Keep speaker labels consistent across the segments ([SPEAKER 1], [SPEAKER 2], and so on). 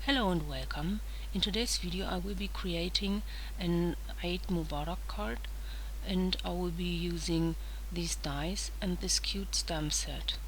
[SPEAKER 1] Hello and welcome. In today's video I will be creating an Eid Mubarak card, and I will be using these dies and this cute stamp set.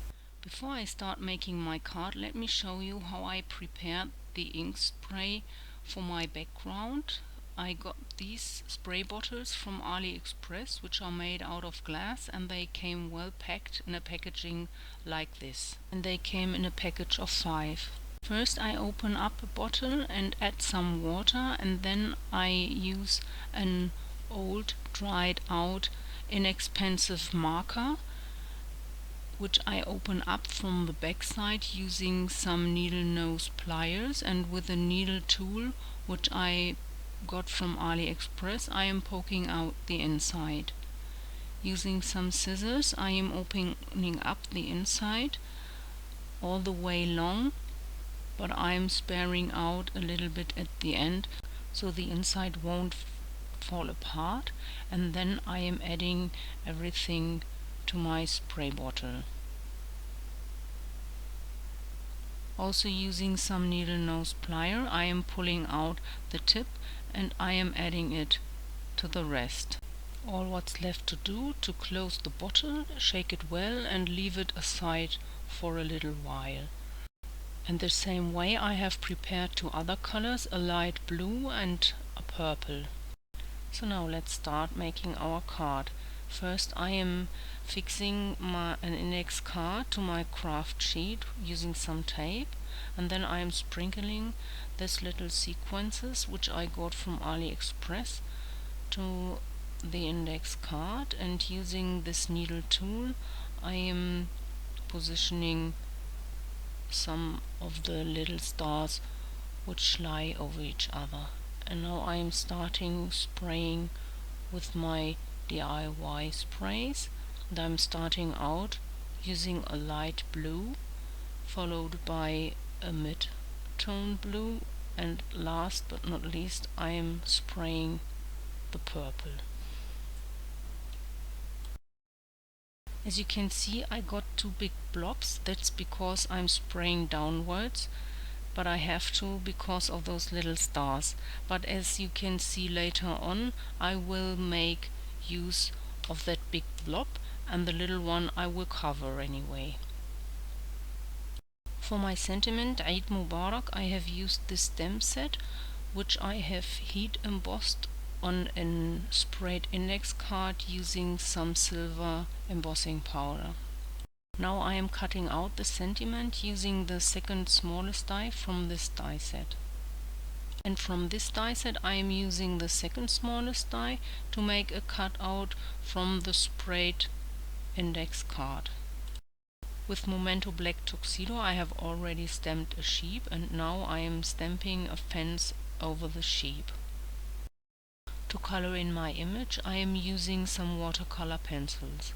[SPEAKER 1] Before I start making my card, let me show you how I prepared the ink spray for my background. I got these spray bottles from AliExpress, which are made out of glass, and they came well packed in a packaging like this. And they came in a package of 5. First I open up a bottle and add some water, and then I use an old dried out inexpensive marker, which I open up from the back side using some needle nose pliers, and with a needle tool which I got from AliExpress I am poking out the inside. Using some scissors I am opening up the inside all the way long, but I'm sparing out a little bit at the end so the inside won't fall apart, and then I am adding everything to my spray bottle. Also using some needle nose plier I am pulling out the tip and I am adding it to the rest. All what's left to do to close the bottle, shake it well and leave it aside for a little while. And the same way I have prepared 2 other colors, a light blue and a purple. So now let's start making our card. First I am fixing an index card to my craft sheet using some tape, and then I am sprinkling these little sequences which I got from AliExpress to the index card, and using this needle tool I am positioning some of the little stars which lie over each other. And now I am starting spraying with my DIY sprays, and I'm starting out using a light blue followed by a mid-tone blue, and last but not least I am spraying the purple. As you can see I got 2 big blobs. That's because I'm spraying downwards, but I have to because of those little stars. But as you can see later on I will make use of that big blob, and the little one I will cover anyway. For my sentiment Eid Mubarak I have used this stamp set, which I have heat embossed on a sprayed index card using some silver embossing powder. Now I am cutting out the sentiment using the second smallest die from this die set. And from this die set I am using the second smallest die to make a cutout from the sprayed index card. With Memento Black Tuxedo I have already stamped a sheep, and now I am stamping a fence over the sheep. To color in my image I am using some watercolor pencils.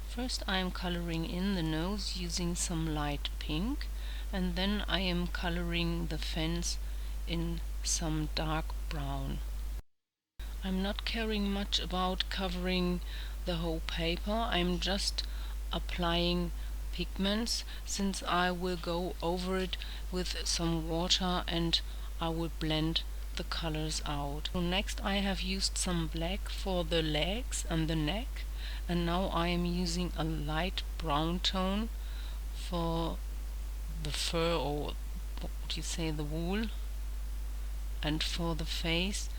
[SPEAKER 1] First I am coloring in the nose using some light pink, and then I am coloring the fence in some dark brown. I'm not caring much about covering the whole paper, I'm just applying pigments, since I will go over it with some water and I will blend the colors out. So next I have used some black for the legs and the neck, and now I am using a light brown tone for the fur, or what would you say, the wool, and for the face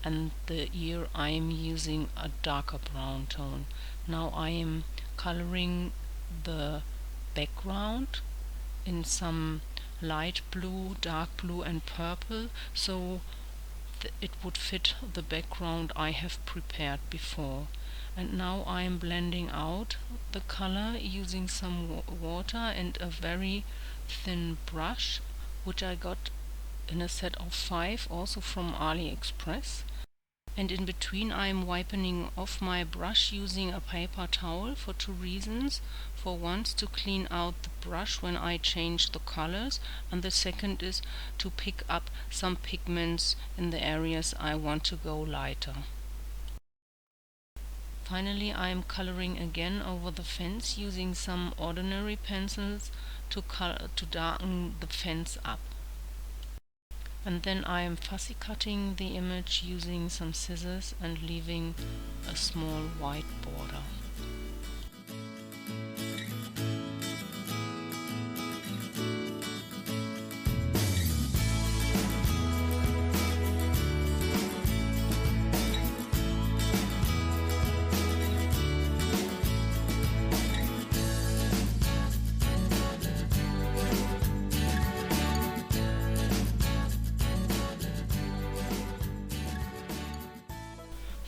[SPEAKER 1] and the ear I am using a darker brown tone. Now I am coloring the background in some light blue, dark blue and purple, so it would fit the background I have prepared before. And now I am blending out the color using some water and a very thin brush, which I got in a set of 5 also from AliExpress. And in between I am wiping off my brush using a paper towel for 2 reasons. For once, to clean out the brush when I change the colors, and the second is to pick up some pigments in the areas I want to go lighter. Finally I am coloring again over the fence using some ordinary pencils to darken the fence up. And then I am fussy cutting the image using some scissors and leaving a small white border.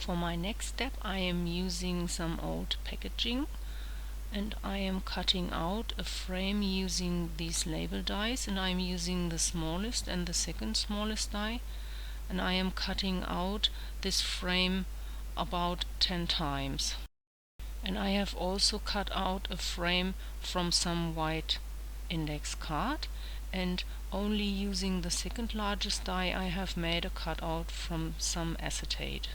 [SPEAKER 1] For my next step I am using some old packaging and I am cutting out a frame using these label dies, and I am using the smallest and the second smallest die, and I am cutting out this frame about 10 times. And I have also cut out a frame from some white index card, and only using the second largest die I have made a cutout from some acetate.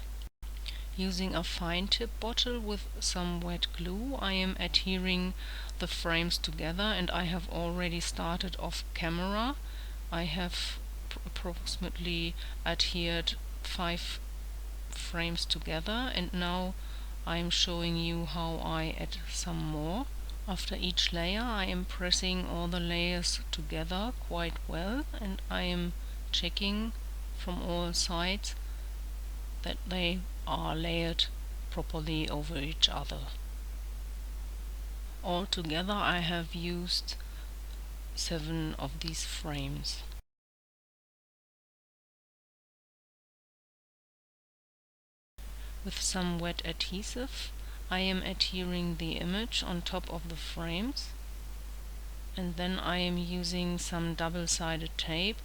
[SPEAKER 1] Using a fine tip bottle with some wet glue I am adhering the frames together, and I have already started off camera. I have approximately adhered 5 frames together, and now I am showing you how I add some more. After each layer I am pressing all the layers together quite well, and I am checking from all sides that they are layered properly over each other. Altogether I have used 7 of these frames. With some wet adhesive I am adhering the image on top of the frames, and then I am using some double-sided tape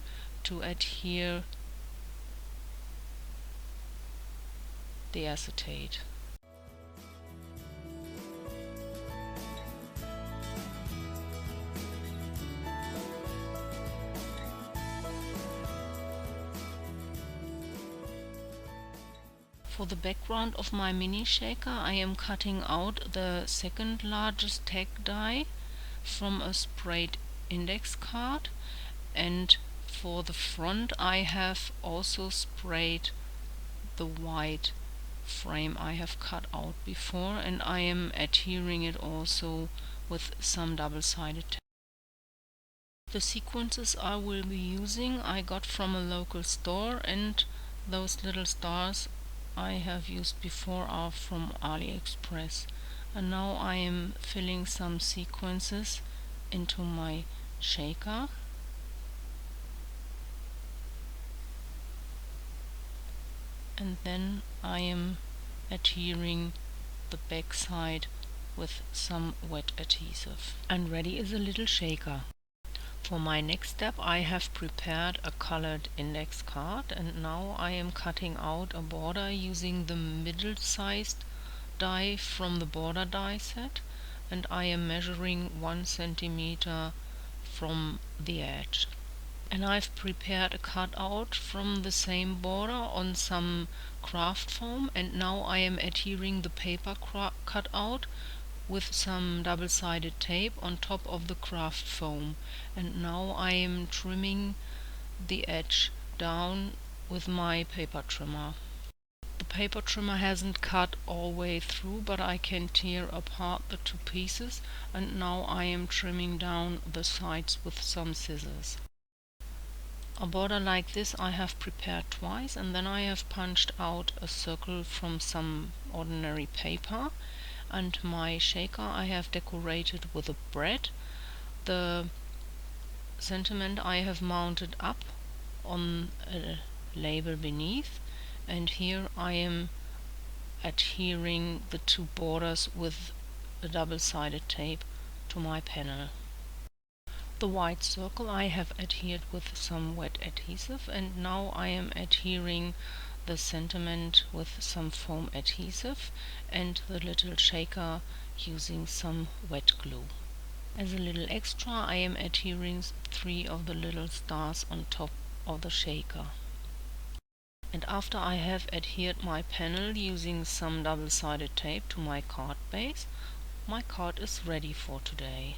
[SPEAKER 1] to adhere the acetate. For the background of my mini shaker I am cutting out the second largest tag die from a sprayed index card, and for the front I have also sprayed the white frame I have cut out before, and I am adhering it also with some double-sided tape. The sequences I will be using I got from a local store, and those little stars I have used before are from AliExpress. And now I am filling some sequences into my shaker. And then I am adhering the back side with some wet adhesive. And ready is a little shaker. For my next step I have prepared a colored index card, and now I am cutting out a border using the middle-sized die from the border die set, and I am measuring 1 centimeter from the edge. And I've prepared a cutout from the same border on some craft foam, and now I am adhering the paper cutout with some double-sided tape on top of the craft foam, and now I am trimming the edge down with my paper trimmer. The paper trimmer hasn't cut all the way through, but I can tear apart the 2 pieces, and now I am trimming down the sides with some scissors. A border like this I have prepared twice, and then I have punched out a circle from some ordinary paper, and my shaker I have decorated with a bread. The sentiment I have mounted up on a label beneath, and here I am adhering the 2 borders with a double-sided tape to my panel. The white circle I have adhered with some wet adhesive, and now I am adhering the sentiment with some foam adhesive and the little shaker using some wet glue. As a little extra I am adhering 3 of the little stars on top of the shaker. And after I have adhered my panel using some double-sided tape to my card base, my card is ready for today.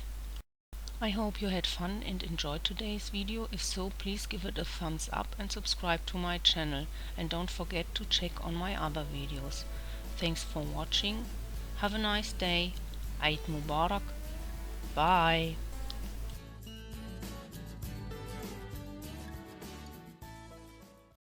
[SPEAKER 1] I hope you had fun and enjoyed today's video. If so, please give it a thumbs up and subscribe to my channel, and don't forget to check on my other videos. Thanks for watching. Have a nice day. Eid Mubarak. Bye.